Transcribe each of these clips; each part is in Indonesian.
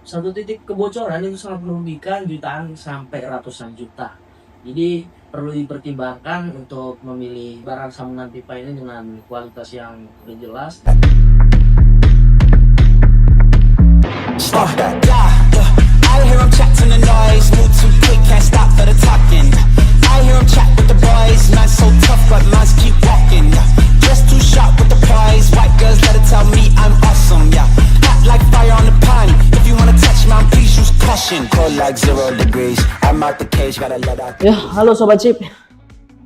satu titik kebocoran itu sangat merugikan jutaan sampai ratusan juta. Jadi perlu dipertimbangkan untuk memilih barang sambungan pipa ini dengan kualitas yang udah jelas. I hear 'em chat to the noise, move too quick, can't stop for the talking. I hear 'em chat with the boys, man so tough, but mans keep walking. Just too sharp with the prize, white girls let it tell me I'm awesome, yeah. Hot like fire on the pan, if you wanna touch man, please use caution. Cold like 0 degrees, I'm out the cage, gotta let out. Ya, halo Sobat Chip.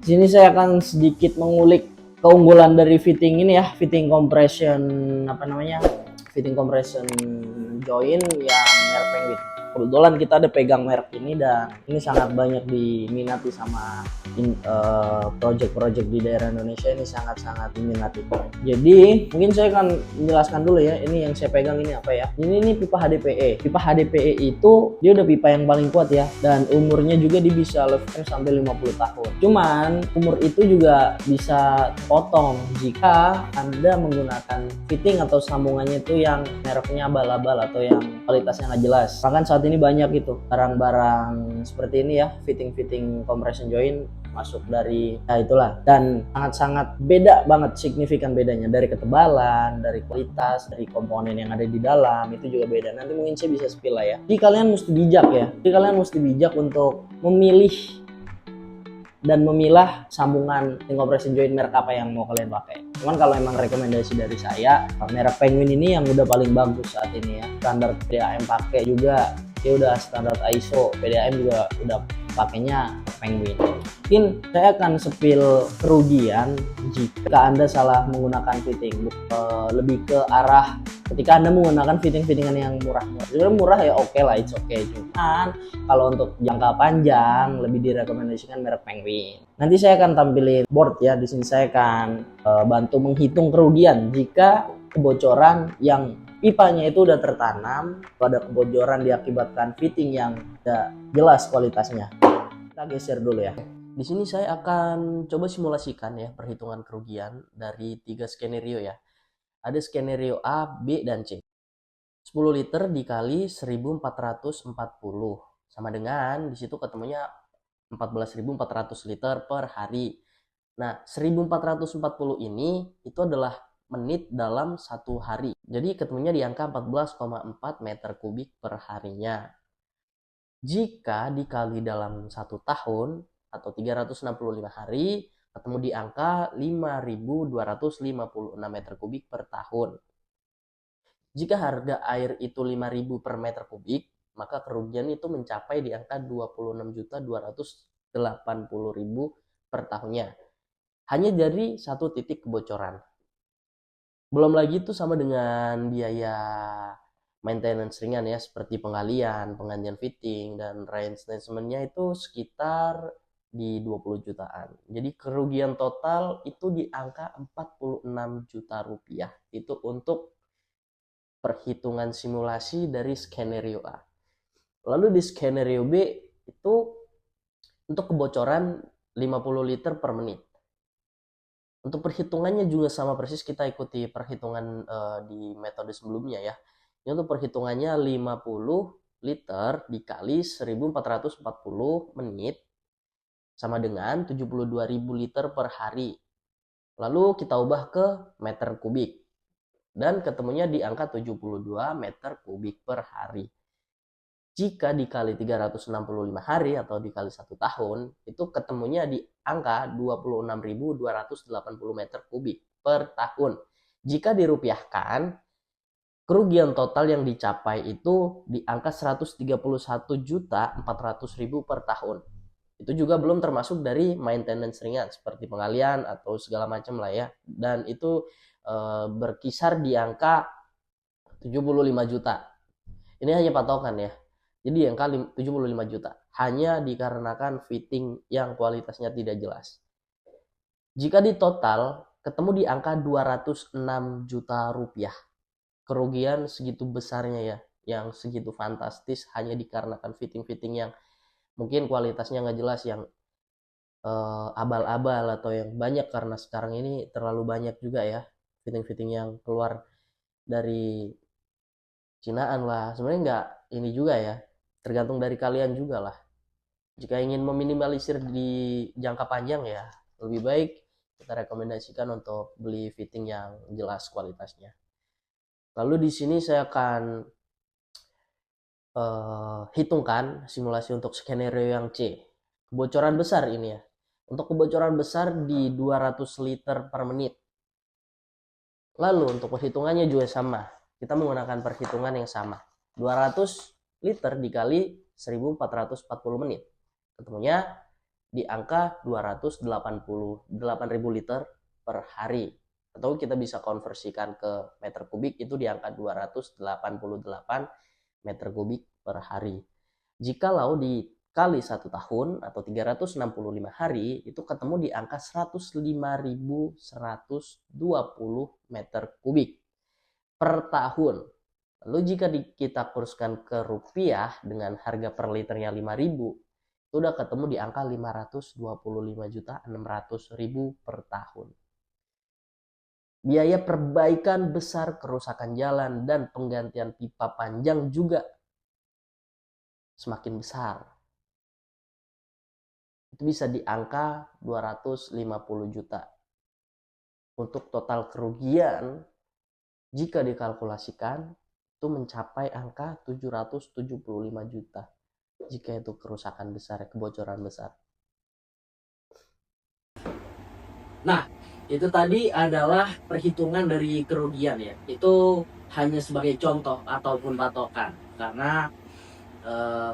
Di sini saya akan sedikit mengulik keunggulan dari fitting ini ya, fitting compression fitting compression joint yang merek Penguin. Kebetulan kita ada pegang merek ini dan ini sangat banyak diminati sama project-project di daerah Indonesia, ini sangat-sangat diminati. Jadi mungkin saya akan menjelaskan dulu ya, ini yang saya pegang ini apa ya. Ini pipa HDPE. Pipa HDPE itu dia udah pipa yang paling kuat ya, dan umurnya juga dia bisa lifetime sampai 50 tahun. Cuman umur itu juga bisa potong jika Anda menggunakan fitting atau sambungannya itu yang mereknya abal-abal atau yang kualitasnya nggak jelas. Bahkan saat ini banyak gitu barang-barang seperti ini ya, fitting compression joint masuk dari itulah, dan sangat-sangat beda banget, signifikan bedanya dari ketebalan, dari kualitas, dari komponen yang ada di dalam itu juga beda. Nanti mungkin saya bisa spill lah ya. Jadi kalian mesti bijak ya. Jadi kalian mesti bijak untuk memilih dan memilah sambungan compression joint merek apa yang mau kalian pakai. Cuman kalau emang rekomendasi dari saya, merek Penguin ini yang udah paling bagus saat ini ya. Standar PDAM pakai juga, dia udah standar ISO, PDAM juga udah pakainya Penguin. Mungkin saya akan spill kerugian jika Anda salah menggunakan fitting, lebih ke arah ketika Anda menggunakan fittingan yang murah-murah. Sebenarnya murah ya oke lah, it's okay. Cuman kalau untuk jangka panjang lebih direkomendasikan merek Penguin. Nanti saya akan tampilin board ya. Di sini saya akan bantu menghitung kerugian jika kebocoran yang pipanya itu udah tertanam, pada kebocoran diakibatkan fitting yang tidak jelas kualitasnya. Kita geser dulu ya. Di sini saya akan coba simulasikan ya perhitungan kerugian dari 3 skenario ya. Ada skenario A, B, dan C. 10 liter dikali 1440 sama dengan di situ ketemunya 14.400 liter per hari. Nah, 1440 ini itu adalah menit dalam satu hari. Jadi ketemunya di angka 14,4 meter kubik per harinya. Jika dikali dalam 1 tahun atau 365 hari, ketemu di angka 5.256 meter kubik per tahun. Jika harga air itu 5.000 per meter kubik, maka kerugian itu mencapai di angka 26.280.000 per tahunnya. Hanya dari satu titik kebocoran. Belum lagi itu sama dengan biaya maintenance ringan ya, seperti pengalian, penggantian fitting, dan reinstatement-nya itu sekitar di 20 jutaan. Jadi kerugian total itu di angka 46 juta rupiah. Itu untuk perhitungan simulasi dari skenario A. Lalu di skenario B itu untuk kebocoran 50 liter per menit. Untuk perhitungannya juga sama persis, kita ikuti perhitungan di metode sebelumnya ya. Ini untuk perhitungannya 50 liter dikali 1440 menit sama dengan 72.000 liter per hari. Lalu kita ubah ke meter kubik dan ketemunya di angka 72 meter kubik per hari. Jika dikali 365 hari atau dikali 1 tahun, itu ketemunya di angka 26.280 meter kubik per tahun. Jika dirupiahkan, kerugian total yang dicapai itu di angka 131.400.000 per tahun. Itu juga belum termasuk dari maintenance ringan seperti pengalian atau segala macam lah ya. Dan itu berkisar di angka 75 juta. Ini hanya patokan ya. Jadi angka 75 juta. Hanya dikarenakan fitting yang kualitasnya tidak jelas. Jika di total, ketemu di angka 206 juta rupiah. Kerugian segitu besarnya ya. Yang segitu fantastis hanya dikarenakan fitting-fitting yang mungkin kualitasnya nggak jelas, yang abal-abal atau yang banyak, karena sekarang ini terlalu banyak juga ya fitting-fitting yang keluar dari Cinaan lah. Sebenarnya ini juga ya, tergantung dari kalian juga lah. Jika ingin meminimalisir di jangka panjang ya, lebih baik kita rekomendasikan untuk beli fitting yang jelas kualitasnya. Lalu di sini saya akan hitungkan simulasi untuk skenario yang C. Kebocoran besar ini ya. Untuk kebocoran besar di 200 liter per menit. Lalu untuk perhitungannya juga sama. Kita menggunakan perhitungan yang sama. 200 liter dikali 1440 menit. Ketemunya di angka 288.000 liter per hari. Atau kita bisa konversikan ke meter kubik, itu di angka 288 meter kubik per hari. Jikalau dikali 1 tahun atau 365 hari, itu ketemu di angka 105.120 meter kubik per tahun. Lalu jika kita kurskan ke rupiah dengan harga per liternya 5.000, itu udah ketemu di angka 525.600.000 per tahun. Biaya perbaikan besar kerusakan jalan dan penggantian pipa panjang juga semakin besar. Itu bisa di angka 250 juta. Untuk total kerugian, jika dikalkulasikan, itu mencapai angka 775 juta. Jika itu kerusakan besar, kebocoran besar. Nah, itu tadi adalah perhitungan dari kerugian ya. Itu hanya sebagai contoh ataupun patokan. Karena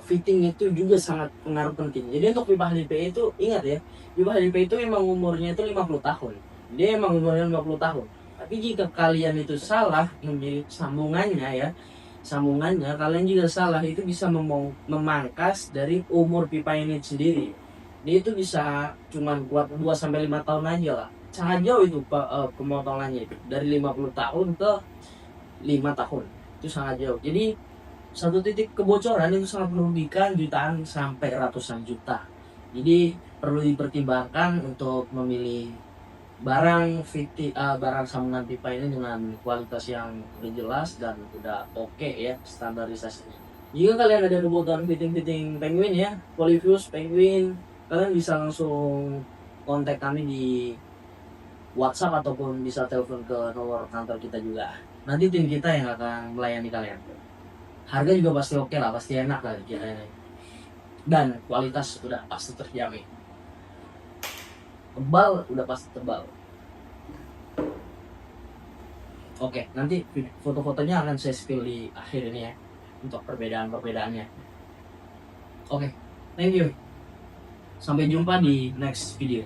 fitting itu juga sangat pengaruh penting. Jadi untuk pipa HDPE itu ingat ya, pipa HDPE itu memang umurnya itu 50 tahun. Dia memang umurnya 50 tahun. Tapi jika kalian itu salah memilih sambungannya kalian juga salah, itu bisa memangkas dari umur pipa ini sendiri. Dia itu bisa cuman kuat 2 sampai 5 tahun aja lah. Sangat jauh itu pemotongannya itu. Dari 50 tahun ke 5 tahun. Itu sangat jauh. Jadi satu titik kebocoran itu sangat merugikan jutaan sampai ratusan juta. Jadi perlu dipertimbangkan untuk memilih barang sambungan pipa ini dengan kualitas yang udah jelas dan udah oke ya standarisasinya. Jika kalian ada kebutuhan fitting Penguin ya, Polyfuse Penguin, kalian bisa langsung kontak kami di WhatsApp ataupun bisa telepon ke nomor kantor kita juga. Nanti tim kita yang akan melayani kalian. Harga juga pasti oke lah, pasti enak lah kita ini. Dan kualitas udah pasti terjamin. Tebal udah pasti tebal. Oke, nanti foto-fotonya akan saya spill di akhir ini ya untuk perbedaan-perbedaannya. Oke, thank you. Sampai jumpa di next video.